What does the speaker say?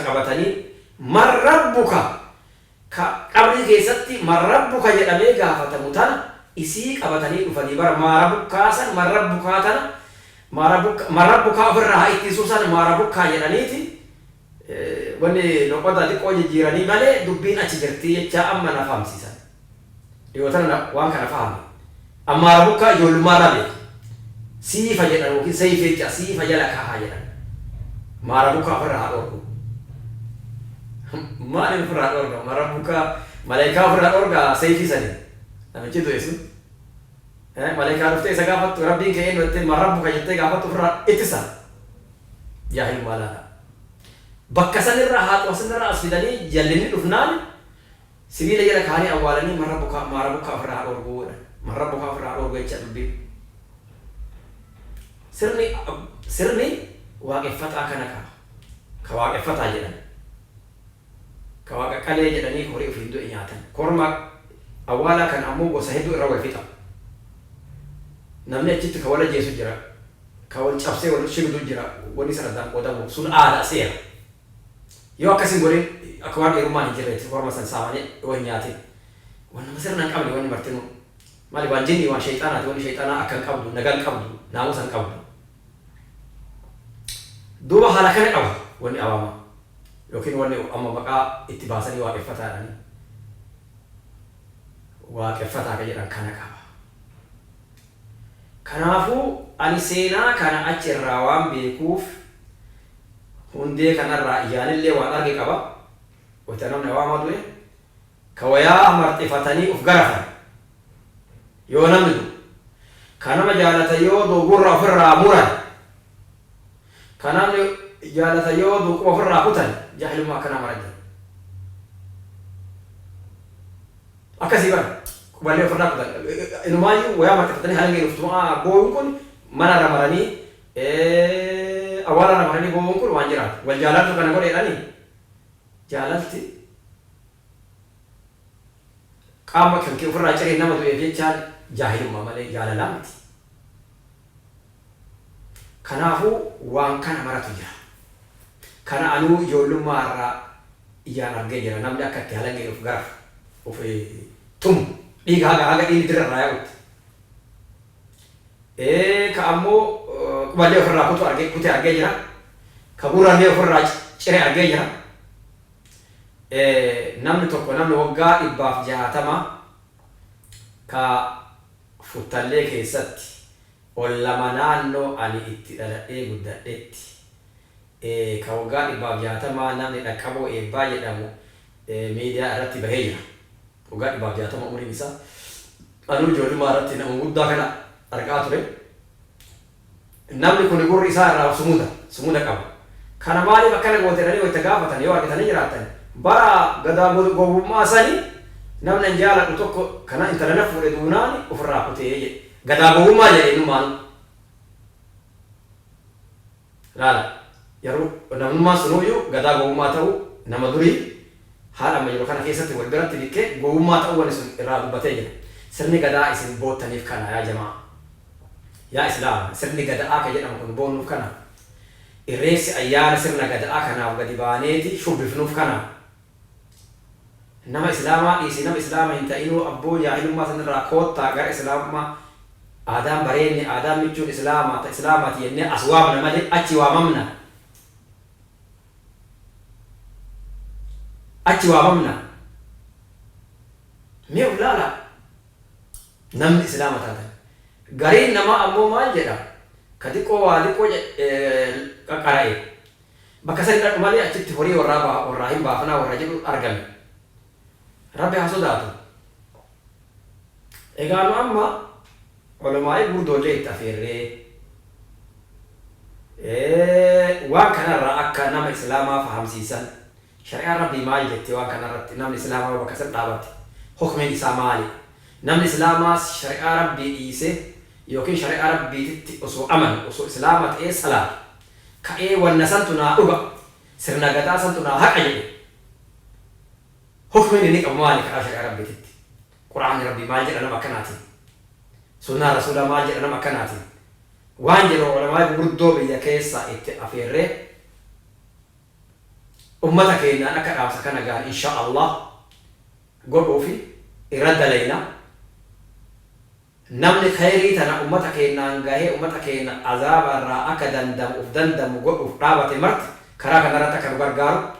qabatanii man rabbuka ka qabri keessatti man rabbuka jedhamee gaafatamu tana isii qabatanii dhufanii bara maarabukkaa san marabbukaa tana marabbukaa ofirraa ittisuu san maarabukkaa jedhaniiti wanni noqota xiqqoo jijjiiranii malee dubbiin achi jirti jecha amma na fahamsiisan yoo tana waan kana fahame amma maarabukkaa ijoollummaa irraa beeku siifa jedhan yookiin seeyfee jecha siifa jala kaahaa jedhan maarabukkaa ofirraa haa dhorku maaliin ofirraa dhorga marabukkaa malaayikaa ofirraa dhorga seeyfii sanii namichi du'e sun malaayikaa dhuftee isa gaafattu rabbiin kee eenyutti marabbuka jettee gaafattu ofirraa ittisa jaahilummaa laala bakka sanirraa haatuma sanirraa as fidanii jallinni dhufnaan sibiila jala kaanii awwaalanii marabbuka ofirraa dhorguudha marabbuka ofirraa dhorgu jecha dubbiin sirni waaqeffataa kana qaba ka waaqeffataa jedhan ka waaqa qalee jedhanii horii ofiin du'e nyaatan korma awwaalaa kan ammoo gosa hedduu irra wal fixa namni achitti ka wal jeesu jira ka wal cabsee wal shibdu jira wani sanadaan qoodamu sun aadaa seera yoo akkasiin godhin akka waan dheerummaan hin jirreetti korma san saamanii waan nyaatin waan nama sirna hin qabne waan martinu maali waan jinni waan shayxaanaati waan shayxaanaa akka hin qabdu nagaan qabdu naamusa hin qabdu duuba haala kana qaba wanni awaama yookiin wanni amma maqaa itti baasanii waaqeffataadhaani waaqeffataa ka jedhan kana qaba kanaafuu ani seenaa kana achi irraa waan beekuuf hundee kanarraa ijaanillee waan arge qaba wayita namni awaamaa du'e ka wayaa marxifatanii uf garafan yoo namni du ka nama jaalata yoo duugurra ofirraa muran ka namni jaalata yoo duuquma ofirraa kutan jaahilummaa akkanaa marajan akkasii bara quballee ofirraa kutan inumaayyuu wayaa marxifatanii haala geeruftumaa booyuun kun mana ramaranii awwaala ramaranii booyuun kun waan jiraatu wal jaalatu kana godheedhanii jaalalti qaama kan kee ofirraa ciree nama du'eef jechaan jaahilummaa malee jaalalaa miti kanaafuu waan kana maratu jira kana anuu ijoollummaa irraa ijaan argee jira namni akka itti haala geeruuf garaf of tumu dhiiga haga dhiigni dirra irraa yaa'utti ka ammoo quballee ofirraa kutee argee jira ka gurraallee ofirraa ciree argee jira namni tokko namni waggaa 160 ka futtallee keessatti ollama naannoo ani itti dhaladhee guddadheetti ka waggaa 160 namni dhaqqaboo eebbaa jedhamu miidiyaa irratti bahee jira waggaa 160 umriin isaa anuu ijoollummaa irratti nama guddaa kana argaa ture namni kun gurri isaa irraa sumuda qaba kana maaliif akkana goote jedhanii wayita gaafatan yoo argitanii jiraattan bara gadaa gowwummaa sanii namni hin jaaladhu tokko kana intala na fuudhe duunaani ofirraa kutee jedhe gadaa gowwummaa jedhe innummaan laala yeroo namnummaan sunuyyuu gadaa gowwummaa ta'uu nama durii haala amma yeroo kana keessatti wal biratti dhiqqee gowwummaa ta'uu wani sun irraa dubbatee jira sirni gadaa isin boottaniif kana yaa jamaa yaa islaama sirni gadaa ka jedhamu kun boonnuuf kana irreessi ayyaana sirna gadaa kanaaf gadi baaneeti shubbifnuuf kana nama islaamaa dhiisi nama islaama hin ta'inuu abboo jaahilummaa sanirraa koottaa gara islaamummaa aadaan bareenni aadaan michuun islaamaati jennee as waamna malee achi waamamna mee ulaala namni islaama taatan gariin namaa ammoo maal jedha ka xiqqoo waa xiqqoo qaqqara'e bakka sani dhaqu malee achitti horii warraa hin baafnaa warra jedhu argame rabbi haa sodaatu egaa nu amma olamaa'ii gurdoollee itti afeerree waan kanarraa akka nama islaamaa fahamsiisan shari'aan rabbii maali jettee waan kanarratti namni islaamaa bakka san dhaabate hukmiin isaa maali namni islaamaas shari'aa rabbii dhiise yookiin shari'aa rabbiititti osoo amanu osoo islaama ta'ee salaatu ka'ee wanna santu naa dhuga sirna gadaa santu naa haqa jedhe hukmiin inni qabu maali karaa shari'aa rabbiititti quraanni rabbii maal jedha nama akkanaatiin sunnaa rasuulaa maal jedha nama akkanaatiin waan jedhu olamaa gurguddoo biyya keessaa itti afeerree أمتك إن أنا كأب سكنا قال إن شاء الله قولوا في إرادة لينا نملك خيري تنا أمتك إن أنجاه أمتك إن عذاب الرا أكدن دم أفدن دم قول أفرابة مرت كراك نرتك البرجار